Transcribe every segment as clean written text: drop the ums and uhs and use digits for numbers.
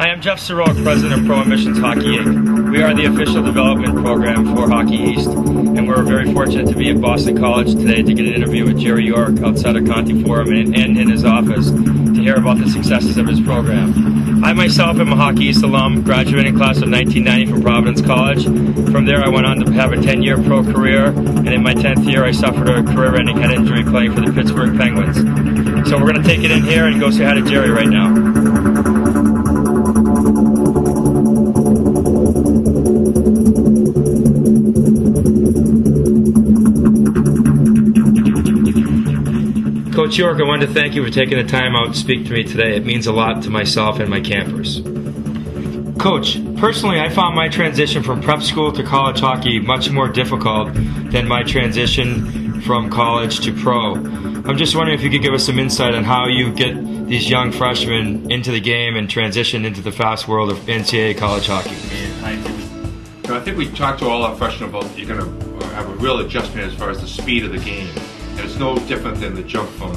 Hi, I'm Jeff Serowik, President of Pro Admissions Hockey Inc. We are the official development program for Hockey East, and we're very fortunate to be at Boston College today to get an interview with Jerry York outside of Conti Forum and in his office to hear about the successes of his program. I myself am a Hockey East alum, graduating class of 1990 from Providence College. From there I went on to have a 10-year pro career, and in my 10th year I suffered a career-ending head injury playing for the Pittsburgh Penguins. So we're going to take it in here and go say hi to Jerry right now. Coach York, I wanted to thank you for taking the time out to speak to me today. It means a lot to myself and my campers. Coach, personally I found my transition from prep school to college hockey much more difficult than my transition from college to pro. I'm just wondering if you could give us some insight on how you get these young freshmen into the game and transition into the fast world of NCAA college hockey. I think we talked to all our freshmen about you're going to have a real adjustment as far as the speed of the game. And it's no different than the jump from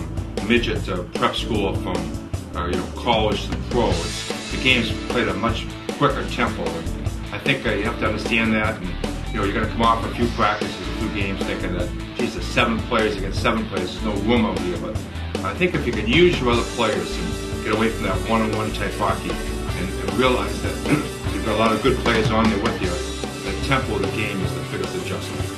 midget to prep school, from college to pro. The game's played at a much quicker tempo. And I think you have to understand that. And you're going to come off a few practices, a few games, thinking that, geez, there's 7 players against 7 players. There's no room out here. But I think if you can use your other players and get away from that one-on-one type hockey and realize that you've got a lot of good players on there with you, the tempo of the game is the biggest adjustment.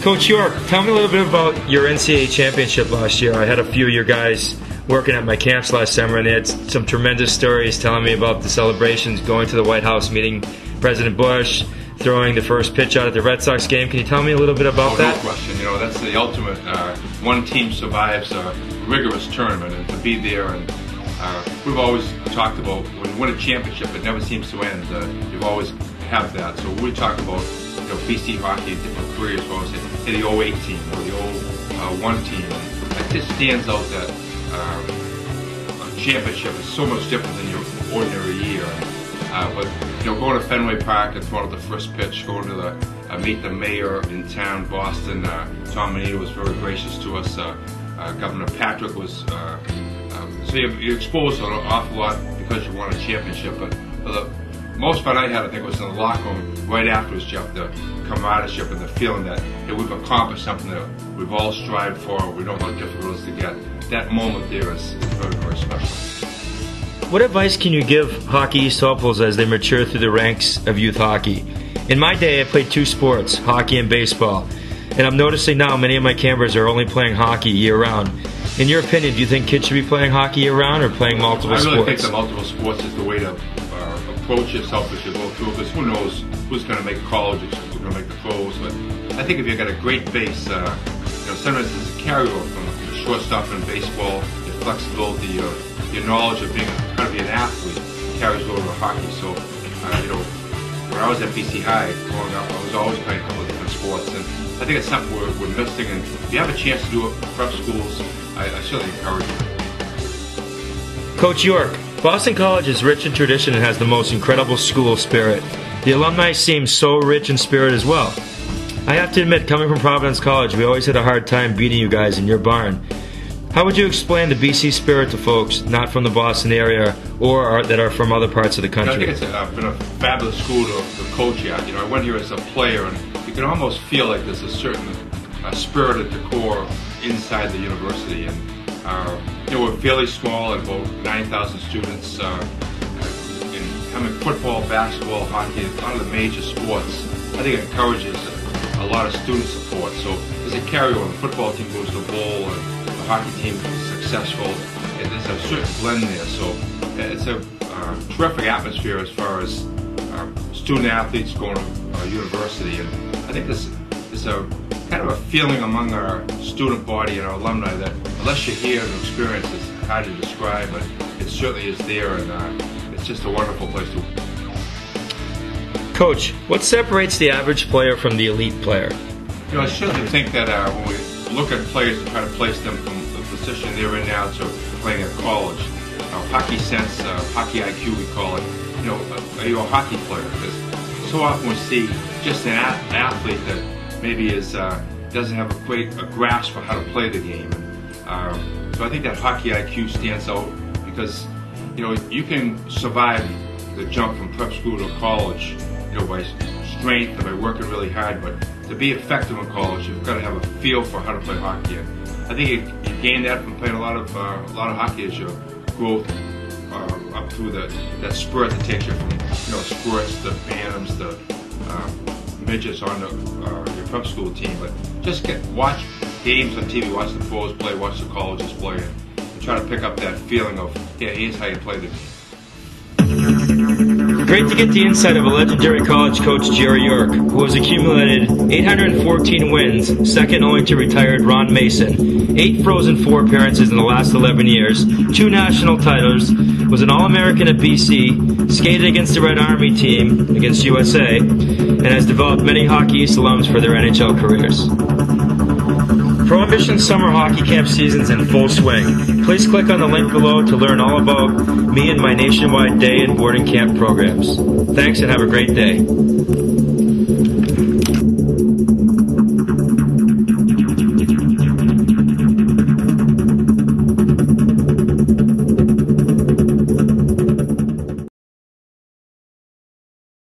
Coach York, tell me a little bit about your NCAA championship last year. I had a few of your guys working at my camps last summer, and they had some tremendous stories telling me about the celebrations, going to the White House, meeting President Bush, throwing the first pitch out at the Red Sox game. Can you tell me a little bit about that? No question. That's the ultimate. One team survives a rigorous tournament, and to be there, and we've always talked about when you win a championship, it never seems to end. You've always have that. So we talk about BC hockey, different careers, say the 08 team or the 01 team. It just stands out that a championship is so much different than your ordinary year. But going to Fenway Park and throwing out the first pitch, going to meet the mayor in town, Boston. Tom Menino was very gracious to us. Governor Patrick was. So you're exposed to an awful lot because you won a championship. But the most fun I had, I think, was in the locker room right afterwards, Jeff, the camaraderie and the feeling that we've accomplished something that we've all strived for. We know how difficult it is to get. That moment there is very, very special. What advice can you give Hockey East hopefuls as they mature through the ranks of youth hockey? In my day, I played 2 sports, hockey and baseball. And I'm noticing now many of my campers are only playing hockey year-round. In your opinion, do you think kids should be playing hockey year-round or playing multiple sports? I really think the multiple sports is the way to approach yourself as you go through, because who knows who's going to make college, who's going to make the pros. But I think if you've got a great base, sometimes there's a carryover from your shortstop in baseball, your flexibility, your knowledge of being kind of be an athlete carries over to hockey. So, when I was at BC High growing up, I was always playing a couple of different sports, and I think it's something we're missing. And if you have a chance to do it in prep schools, I certainly encourage you. Coach York, Boston College is rich in tradition and has the most incredible school spirit. The alumni seem so rich in spirit as well. I have to admit, coming from Providence College, we always had a hard time beating you guys in your barn. How would you explain the BC spirit to folks not from the Boston area or that are from other parts of the country? I think it's been a fabulous school to coach at. I went here as a player, and you can almost feel like there's a certain spirit at the core inside the university. And we're fairly small at about 9,000 students. In football, basketball, hockey, a lot of the major sports, I think it encourages a lot of student support. So there's a carryover. The football team goes to the bowl, and the hockey team is successful. And there's a certain blend there. So it's a terrific atmosphere as far as student athletes going to university. And I think there's a kind of a feeling among our student body and our alumni that unless you're here and experience, it's hard to describe, but it certainly is there, and it's just a wonderful place to. Coach, what separates the average player from the elite player? I certainly think that when we look at players and try to place them from the position they're in now to playing at college, hockey sense, hockey IQ we call it, are you a hockey player? Because so often we see just an athlete that maybe doesn't have a grasp for how to play the game. So I think that hockey IQ stands out because you know, you can survive the jump from prep school to college, you know, by strength and by working really hard. But to be effective in college, you've got to have a feel for how to play hockey. And I think you gain that from playing a lot of hockey as your growth up through that spurt that takes you from, you know, squirts to bantams to midgets on your prep school team. But just watch games on TV, watch the pros play, watch the colleges play, and try to pick up that feeling of, yeah, here's how you play the game. Great to get the insight of a legendary college coach, Jerry York, who has accumulated 814 wins, second only to retired Ron Mason, 8 Frozen Four appearances in the last 11 years, 2 national titles, was an All-American at BC, skated against the Red Army team, against USA, and has developed many Hockey East alums for their NHL careers. Prohibition Summer Hockey Camp season's in full swing. Please click on the link below to learn all about me and my nationwide day and boarding camp programs. Thanks and have a great day.